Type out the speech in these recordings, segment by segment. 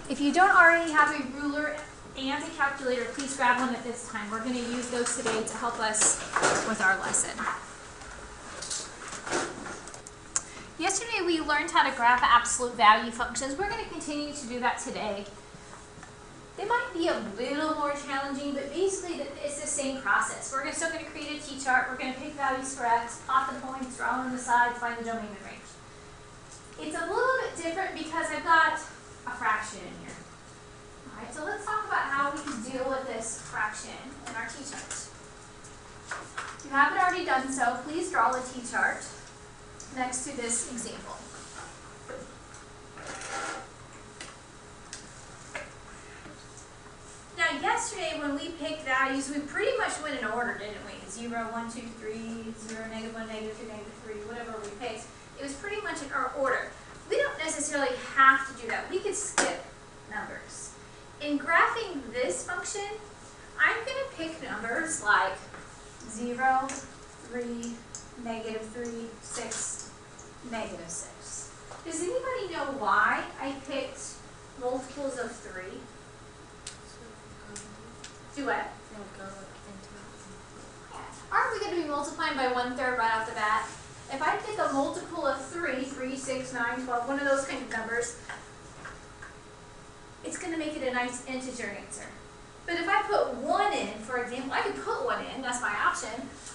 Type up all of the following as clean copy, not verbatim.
If you don't already have a ruler and a calculator, please grab one at this time. We're going to use those today to help us with our lesson. Yesterday we learned how to graph absolute value functions. We're going to continue to do that today. They might be a little more challenging, but basically it's the same process. We're still going to create a t-chart. We're going to pick values for x, plot the points, draw on the side, find the domain and range. It's a little bit different because I've got a fraction in here. All right, so let's talk about how we can deal with this fraction in our t-chart. If you haven't already done so, please draw a t-chart next to this example. Now, yesterday when we picked values, we pretty much went in order, didn't we? 0, 1, 2, 3, 0, negative 1, negative 2, negative 3, whatever we picked. It was pretty much in our order. We don't necessarily have to do that. We could skip numbers. In graphing this function, I'm going to pick numbers like 0, 3, negative 3, 6, negative 6. Does anybody know why I picked multiples of 3? Do what? Aren't we going to be multiplying by 1/3 right off the bat? If I pick a multiple of 3, 3, 6, 9, 12, one of those kind of numbers, it's going to make it a nice integer answer. But if I put 1 in, for example, I could put 1 in, that's my option.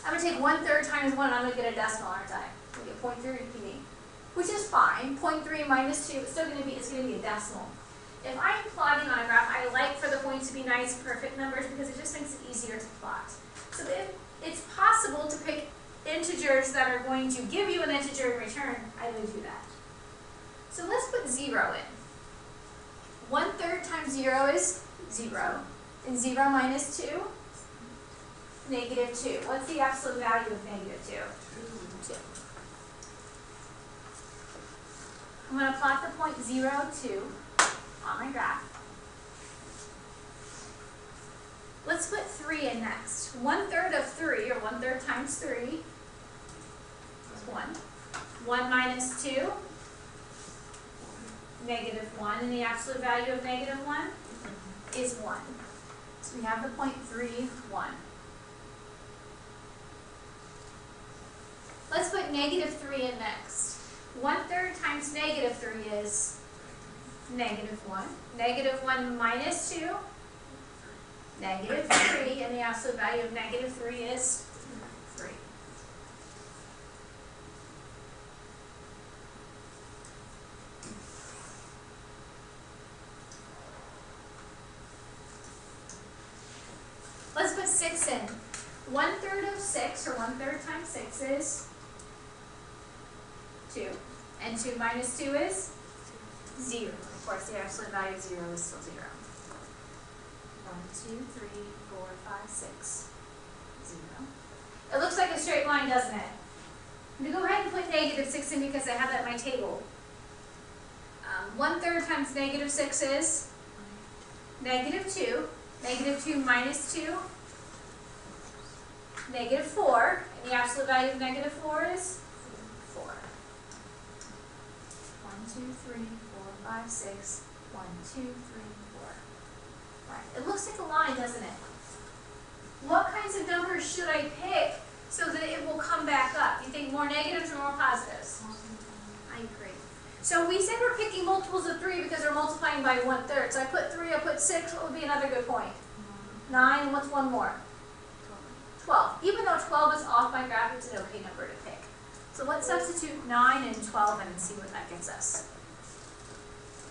I'm going to take 1/3 times 1, I'm going to get a decimal, aren't I? I'm going to get 0.3 repeating, which is fine. 0.3 minus 2, it's going to be a decimal. If I'm plotting on a graph, I like for the points to be nice, perfect numbers because it just makes it easier to plot. So if it's possible to pick integers that are going to give you an integer in return, I would do that. So let's put 0 in. 1/3 times 0 is 0. And 0 minus 2? Negative 2. What's the absolute value of negative 2? 2. I'm going to plot the point 0, 2 on my graph. Let's put 3 in next. 1/3 of 3, or 1/3 times 3, is 1. 1 minus 2, negative 1. And the absolute value of negative 1 is 1. So we have the point 3, 1. Let's put negative 3 in next. 1/3 times negative 3 is negative 1. Negative 1 minus 2, negative 3, and the absolute value of negative 3 is 3. Let's put 6 in. 1/3 of 6, or 1/3 times 6 is 2. And 2 minus 2 is 0. Of course, the absolute value of 0 is still 0. 1, 2, 3, 4, 5, 6, 0. It looks like a straight line, doesn't it? I'm going to go ahead and put negative 6 in because I have that in my table. 1/3 times negative 6 is negative 2. Negative 2 minus 2, negative 4. And the absolute value of negative 4 is 4. 1, 2, 3, 4, 5, 6, 1, 2, 3, 4. Right. It looks like a line, doesn't it? What kinds of numbers should I pick so that it will come back up? You think more negatives or more positives? I agree. So we said we're picking multiples of 3 because they're multiplying by 1/3. So I put 3, I put 6. What would be another good point? 9, and what's one more? 12. Even though 12 is off my graph, it's an okay number to pick. So let's substitute 9 and 12 and see what that gets us.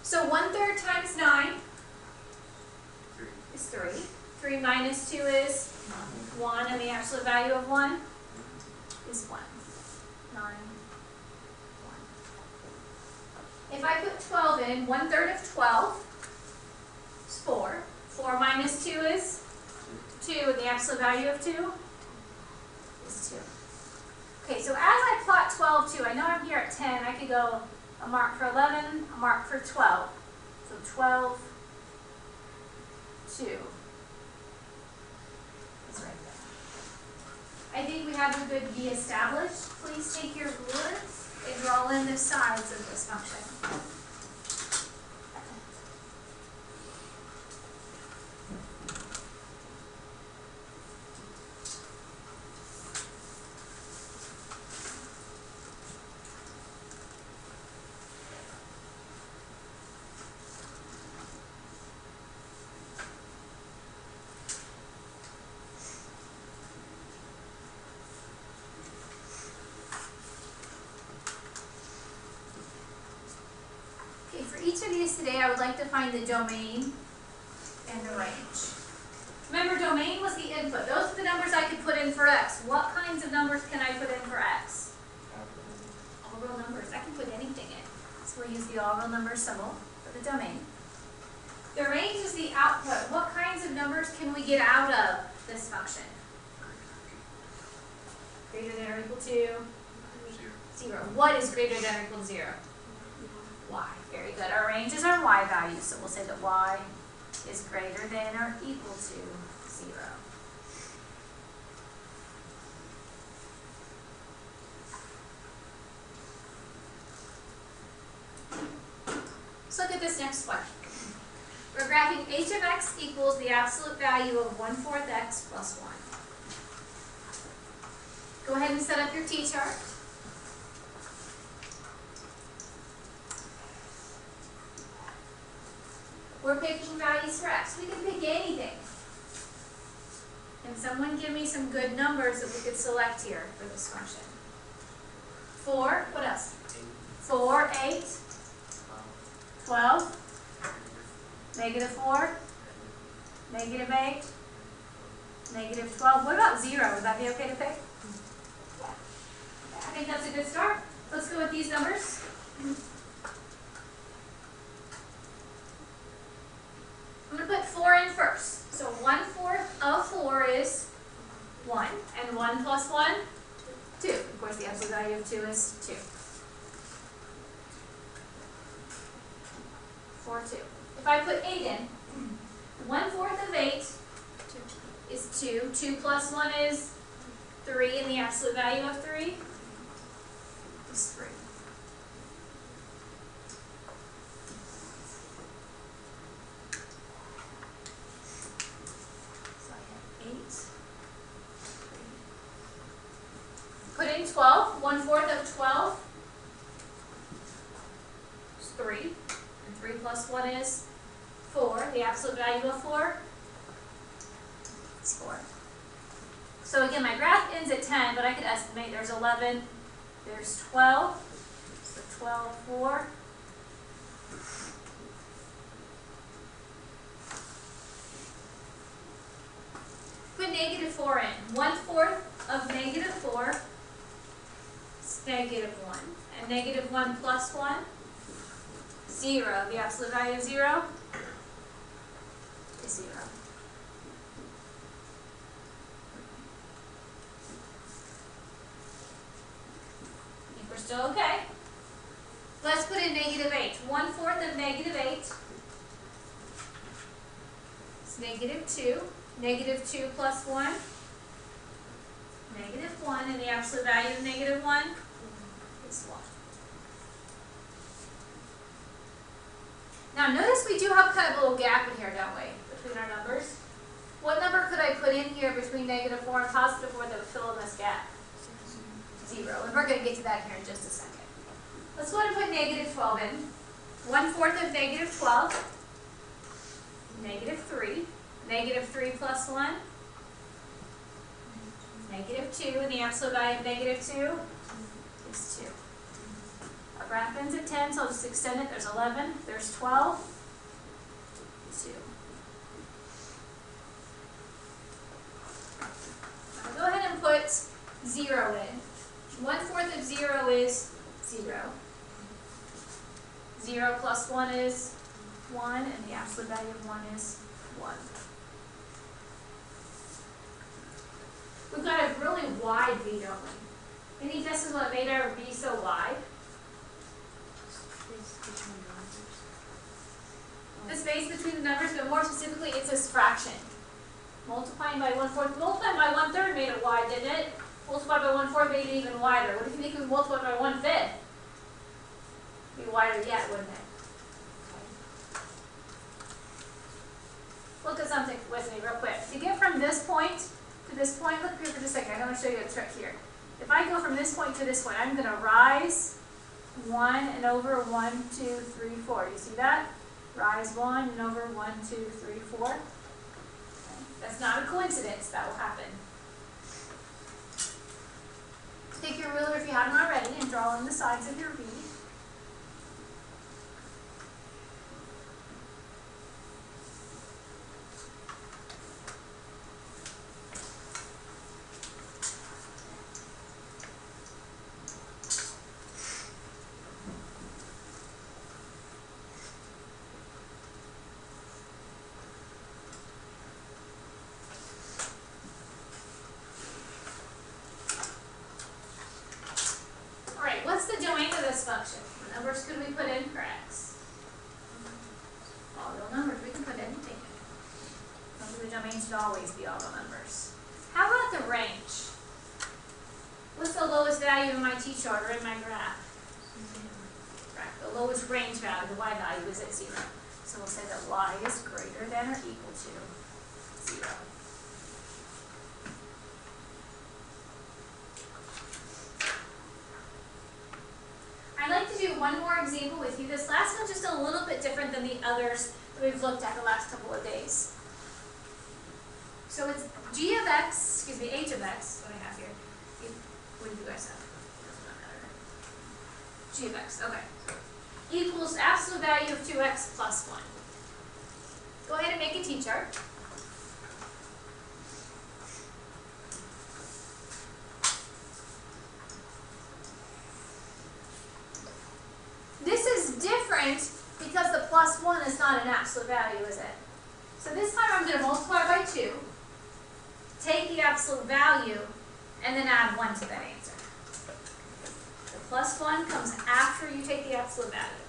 So 1/3 times 9 is 3. 3 minus 2 is 1, and the absolute value of 1 is 1. 9, 1. If I put 12 in, 1/3 of 12 is 4. 4 minus 2 is 2, and the absolute value of 2 is 2. Okay, so as I plot 12, 2, I know I'm here at 10. I could go a mark for 11, a mark for 12. So 12, 2 is right there. I think we have a good V established. Please take your ruler and draw in the sides of this function. today, I would like to find the domain and the range. Remember, domain was the input. Those are the numbers I could put in for x. What kinds of numbers can I put in for x? All real numbers. I can put anything in. So we'll use the all real number symbol for the domain. The range is the output. What kinds of numbers can we get out of this function? Greater than or equal to? 0. What is greater than or equal to 0? Y. Very good. Our range is our y value, so we'll say that y is greater than or equal to 0. Let's look at this next one. We're graphing h of x equals the absolute value of 1/4 x plus 1. Go ahead and set up your t-chart. We're picking values for x. We can pick anything. Can someone give me some good numbers that we could select here for this function? 4, what else? 4, 8, 12, -4, -8, -12. What about 0? Would that be okay to pick? Yeah. I think that's a good start. Let's go with these numbers. I'm going to put 4 in first. So 1/4 of 4 is 1. And 1 plus 1? 2. Of course, the absolute value of 2 is 2. 4, 2. If I put 8 in, 1/4 of 8 is 2. 2 plus 1 is 3. And the absolute value of 3 is 3. Put in 12. 1/4 of 12 is 3. And 3 plus 1 is 4. The absolute value of 4 is 4. So again, my graph ends at 10, but I could estimate there's 11, there's 12. So 12, 4. Put -4 in. 1/4 of -4 is -1. And -1 plus 1, 0. The absolute value of 0 is 0. I think we're still okay. Let's put in -8. 1/4 of -8 is -2. -2 plus 1, -1, and the absolute value of -1 is 1. Now notice we do have kind of a little gap in here, don't we, between our numbers? What number could I put in here between -4 and +4 that would fill in this gap? 0, and we're going to get to that here in just a second. Let's go ahead and put -12 in. 1/4 of -12, -3. -3 plus 1, -2, and the absolute value of -2 is 2. Our graph ends at 10, so I'll just extend it. There's 11, there's 12, 2. Now go ahead and put 0 in. 1/4 of 0 is 0. 0 plus 1 is 1, and the absolute value of 1 is 1. We've got a really wide V, don't we? Any guesses what made our V so wide? The space between the numbers, but more specifically, it's this fraction. Multiplying by 1/4, multiplying by 1/3 made it wide, didn't it? Multiplied by 1/4 made it even wider. What if you think we multiplied by 1/5? It'd be wider yet, wouldn't it? Look at something with me real quick. To get from this point to this point, look here for just a second. I'm going to show you a trick here. If I go from this point to this point, I'm going to rise 1 and over 1, 2, 3, 4. You see that? Rise 1 and over 1, 2, 3, 4. Okay. That's not a coincidence. That will happen. Take your ruler if you haven't already and draw in the sides of your V. should always be all the numbers. How about the range? What's the lowest value in my t-chart or in my graph? Right, the lowest range value, the y value, is at 0. So we'll say that y is greater than or equal to 0. I'd like to do one more example with you. This last one's just a little bit different than the others that we've looked at the last couple of days. So it's g of x, excuse me, h of x, what I have here. What do you guys have? Doesn't matter. G of x, okay. Equals absolute value of 2x plus 1. Go ahead and make a t-chart. This is different because the plus 1 is not an absolute value, is it? So this time I'm going to multiply by 2, take the absolute value, and then add 1 to that answer. The plus 1 comes after you take the absolute value.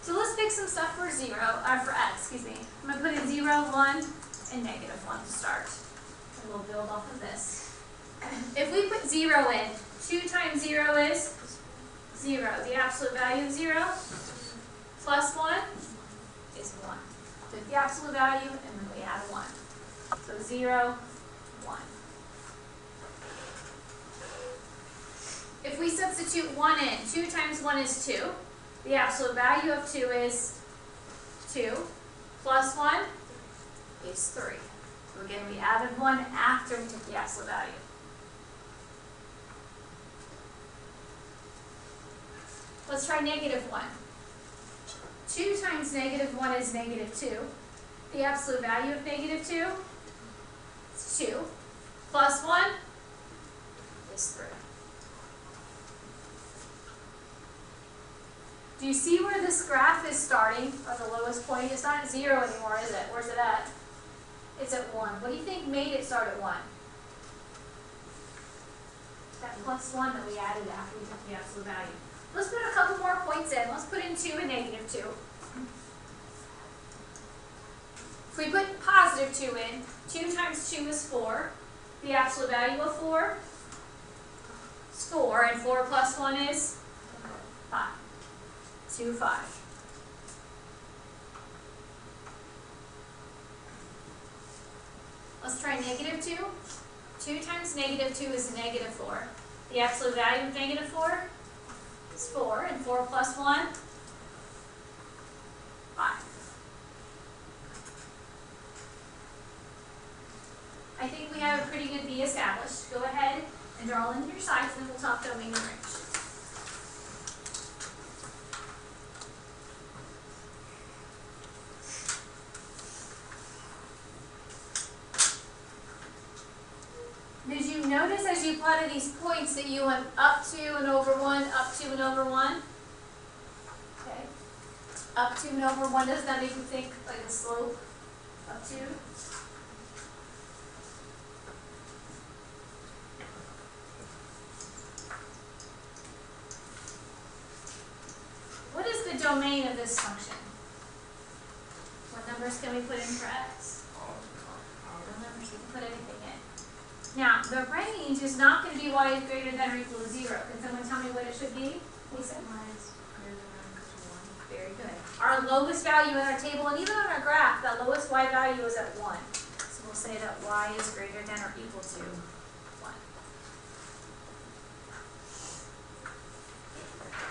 So let's pick some stuff for for x, excuse me. I'm going to put in 0, 1, and negative 1 to start. And we'll build off of this. If we put 0 in, 2 times 0 is 0. The absolute value of 0 plus 1 is 1. Put the absolute value, and then we add 1. So 0, 1. If we substitute 1 in, 2 times 1 is 2. The absolute value of 2 is 2. Plus 1 is 3. So again, we added 1 after we took the absolute value. Let's try negative 1. 2 times negative 1 is negative 2. The absolute value of negative 2 is 2. Plus 1 is 3. Do you see where this graph is starting, or the lowest point? It's not at 0 anymore, is it? Where's it at? It's at 1. What do you think made it start at 1? That plus 1 that we added after we took the absolute value. Let's put a couple more points in. Let's put in 2 and negative 2. If we put positive 2 in, 2 times 2 is 4. The absolute value of 4 is 4, and 4 plus 1 is 5. 2, 5. Let's try negative 2. 2 times negative 2 is negative 4. The absolute value of negative 4 is 4, and 4 plus 1, 5. I think we have a pretty good V established. Go ahead and draw in your sides, and then we'll talk domain and range. Did you notice as you plotted these points that you went up 2 and over 1, up 2 and over 1? Okay. Up 2 and over 1, does that make you think like a slope? Up 2? What is the domain of this function? What numbers can we put in for x? All the numbers, you can put anything in. Now, the range is not going to be y is greater than or equal to 0. Can someone tell me what it should be? Lisa? Y is greater than or equal to 1. Very good. Our lowest value in our table, and even on our graph, that lowest y value is at 1. So we'll say that y is greater than or equal to 1.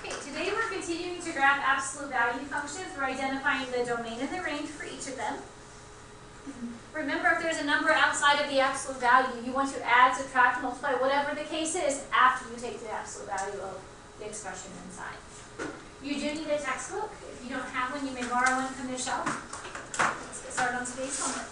Okay, today we're continuing to graph absolute value functions. We're identifying the domain and the range for each of them. Remember, if there's a number outside of the absolute value, you want to add, subtract, multiply, whatever the case is, after you take the absolute value of the expression inside. You do need a textbook. If you don't have one, you may borrow one from the shelf. Let's get started on today's homework.